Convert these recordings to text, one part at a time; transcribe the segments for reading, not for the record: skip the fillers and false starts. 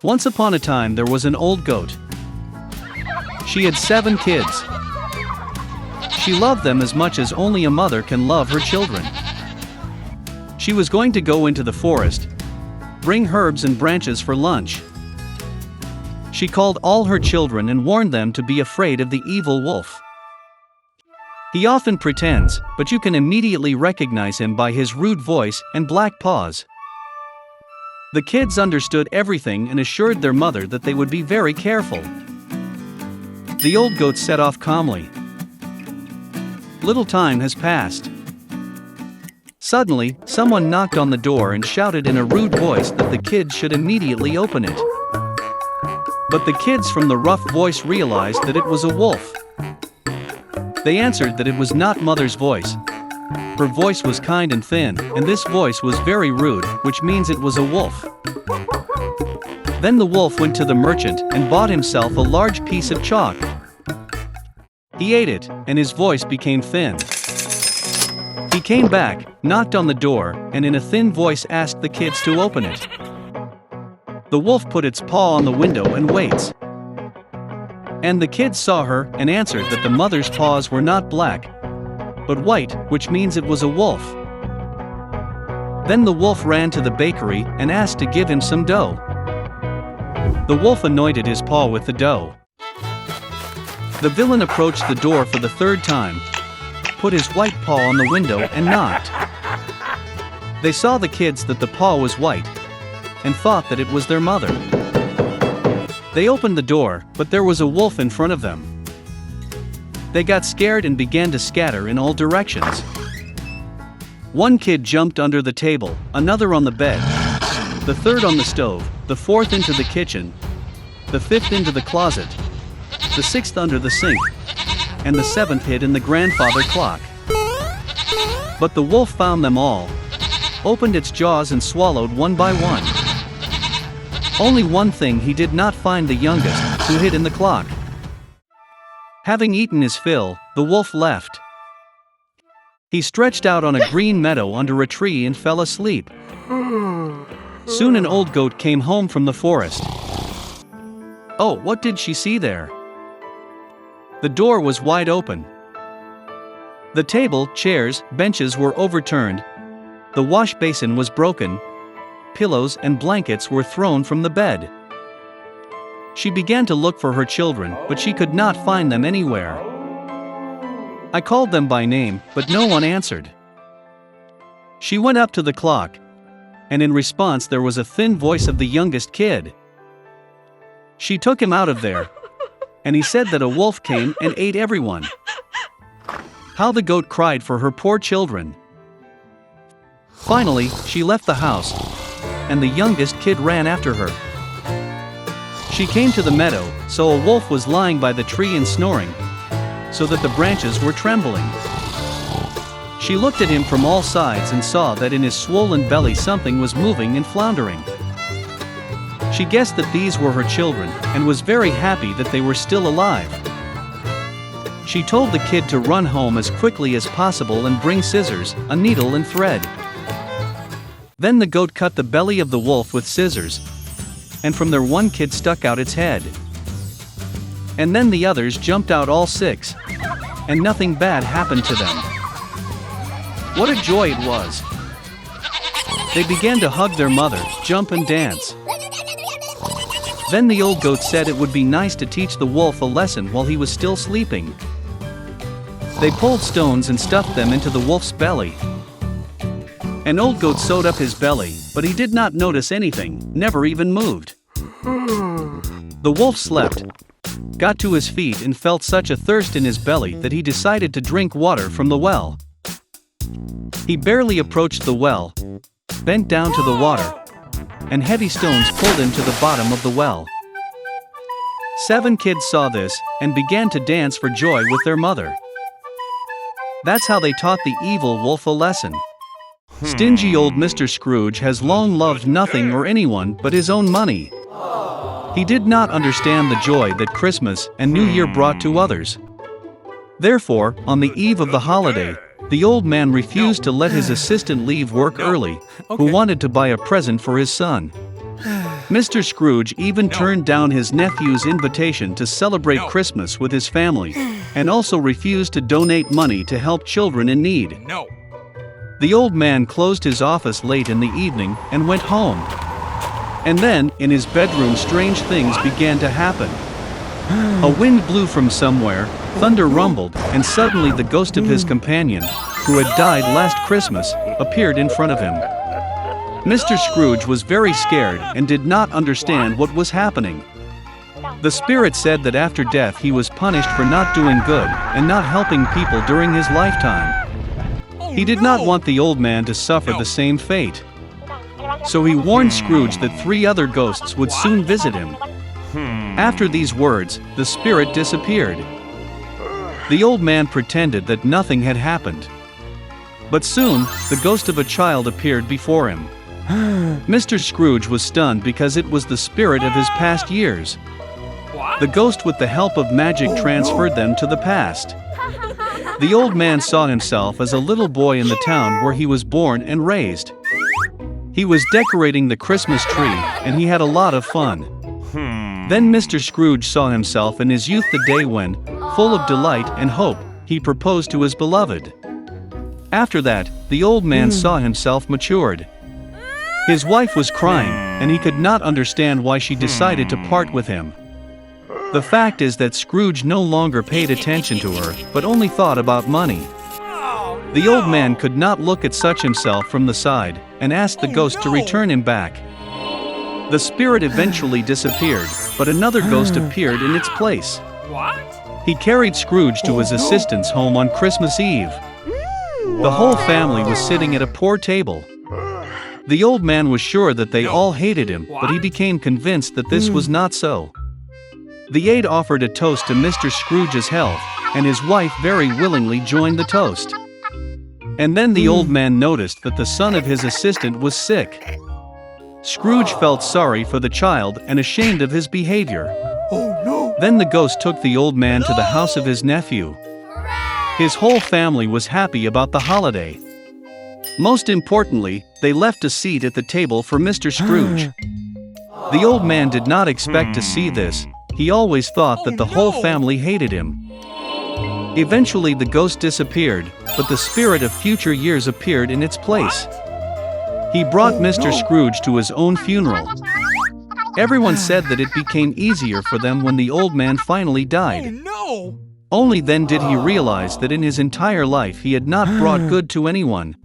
Once upon a time there was an old goat. She had 7 kids. She loved them as much as only a mother can love her children. She was going to go into the forest, bring herbs and branches for lunch. She called all her children and warned them to be afraid of the evil wolf. He often pretends, but you can immediately recognize him by his rude voice and black paws. The kids understood everything and assured their mother that they would be very careful. The old goat set off calmly. Little time has passed. Suddenly, someone knocked on the door and shouted in a rude voice that the kids should immediately open it. But the kids from the rough voice realized that it was a wolf. They answered that it was not mother's voice. Her voice was kind and thin, and this voice was very rude, which means it was a wolf. Then the wolf went to the merchant and bought himself a large piece of chalk. He ate it, and his voice became thin. He came back, knocked on the door, and in a thin voice asked the kids to open it. The wolf put its paw on the window and waits. And the kids saw her and answered that the mother's paws were not black, but white, which means it was a wolf. Then the wolf ran to the bakery and asked to give him some dough. The wolf anointed his paw with the dough. The villain approached the door for the 3rd time, put his white paw on the window and knocked. They saw the kids that the paw was white, and thought that it was their mother. They opened the door, but there was a wolf in front of them. They got scared and began to scatter in all directions. One kid jumped under the table, another on the bed, the 3rd on the stove, the 4th into the kitchen, the 5th into the closet, the 6th under the sink, and the 7th hid in the grandfather clock. But the wolf found them all, opened its jaws and swallowed one by one. Only one thing he did not find: the youngest, who hid in the clock. Having eaten his fill, the wolf left. He stretched out on a green meadow under a tree and fell asleep. Soon an old goat came home from the forest. Oh, what did she see there? The door was wide open. The table, chairs, benches were overturned. The wash basin was broken. Pillows and blankets were thrown from the bed. She began to look for her children, but she could not find them anywhere. I called them by name, but no one answered. She went up to the clock, and in response there was a thin voice of the youngest kid. She took him out of there, and he said that a wolf came and ate everyone. How the goat cried for her poor children. Finally, she left the house, and the youngest kid ran after her. She came to the meadow, so a wolf was lying by the tree and snoring, so that the branches were trembling. She looked at him from all sides and saw that in his swollen belly something was moving and floundering. She guessed that these were her children, and was very happy that they were still alive. She told the kid to run home as quickly as possible and bring scissors, a needle and thread. Then the goat cut the belly of the wolf with scissors, and from there one kid stuck out its head. And then the others jumped out, all 6, and nothing bad happened to them. What a joy it was! They began to hug their mother, jump and dance. Then the old goat said it would be nice to teach the wolf a lesson while he was still sleeping. They pulled stones and stuffed them into the wolf's belly. An old goat sewed up his belly, but he did not notice anything, never even moved. The wolf slept, got to his feet and felt such a thirst in his belly that he decided to drink water from the well. He barely approached the well, bent down to the water, and heavy stones pulled him to the bottom of the well. 7 kids saw this, and began to dance for joy with their mother. That's how they taught the evil wolf a lesson. Stingy old Mr. Scrooge has long loved nothing or anyone but his own money. He did not understand the joy that Christmas and New Year brought to others. Therefore, on the eve of the holiday, the old man refused to let his assistant leave work early, who wanted to buy a present for his son. Mr. Scrooge even turned down his nephew's invitation to celebrate Christmas with his family, and also refused to donate money to help children in need. No. The old man closed his office late in the evening and went home. And then, in his bedroom, strange things began to happen. A wind blew from somewhere, thunder rumbled, and suddenly the ghost of his companion, who had died last Christmas, appeared in front of him. Mr. Scrooge was very scared and did not understand what was happening. The spirit said that after death he was punished for not doing good and not helping people during his lifetime. He did not want the old man to suffer the same fate. So he warned Scrooge that 3 other ghosts would soon visit him. After these words, the spirit disappeared. The old man pretended that nothing had happened. But soon, the ghost of a child appeared before him. Mr. Scrooge was stunned because it was the spirit of his past years. The ghost, with the help of magic, transferred them to the past. The old man saw himself as a little boy in the town where he was born and raised. He was decorating the Christmas tree, and he had a lot of fun. Then Mr. Scrooge saw himself in his youth, the day when, full of delight and hope, he proposed to his beloved. After that, the old man saw himself matured. His wife was crying, and he could not understand why she decided to part with him. The fact is that Scrooge no longer paid attention to her, but only thought about money. The old man could not look at such himself from the side, and asked the ghost to return him back. The spirit eventually disappeared, but another ghost appeared in its place. He carried Scrooge to his assistant's home on Christmas Eve. The whole family was sitting at a poor table. The old man was sure that they all hated him, but he became convinced that this was not so. The aide offered a toast to Mr. Scrooge's health, and his wife very willingly joined the toast. And then the old man noticed that the son of his assistant was sick. Scrooge felt sorry for the child and ashamed of his behavior. Then the ghost took the old man to the house of his nephew. His whole family was happy about the holiday. Most importantly, they left a seat at the table for Mr. Scrooge. The old man did not expect to see this. He always thought that the whole family hated him. Eventually the ghost disappeared, but the spirit of future years appeared in its place. He brought Mr. Scrooge to his own funeral. Everyone said that it became easier for them when the old man finally died. Only then did he realize that in his entire life he had not brought good to anyone.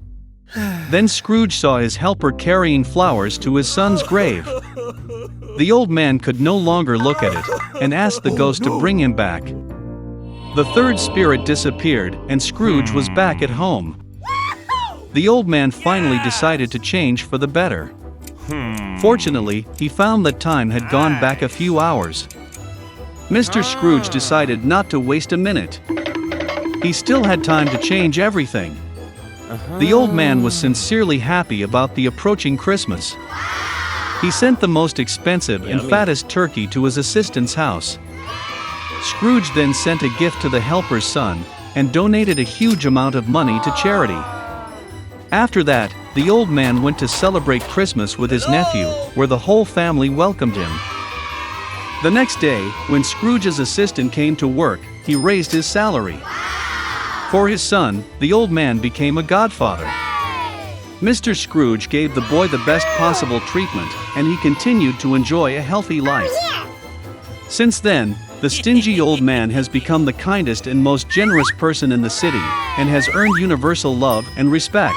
Then Scrooge saw his helper carrying flowers to his son's grave. The old man could no longer look at it, and asked the ghost to bring him back. The third spirit disappeared, and Scrooge was back at home. The old man finally decided to change for the better. Fortunately, he found that time had gone back a few hours. Mr. Scrooge decided not to waste a minute. He still had time to change everything. The old man was sincerely happy about the approaching Christmas. He sent the most expensive and fattest turkey to his assistant's house. Scrooge then sent a gift to the helper's son, and donated a huge amount of money to charity. After that, the old man went to celebrate Christmas with his nephew, where the whole family welcomed him. The next day, when Scrooge's assistant came to work, he raised his salary. For his son, the old man became a godfather. Mr. Scrooge gave the boy the best possible treatment, and he continued to enjoy a healthy life. Since then, the stingy old man has become the kindest and most generous person in the city, and has earned universal love and respect.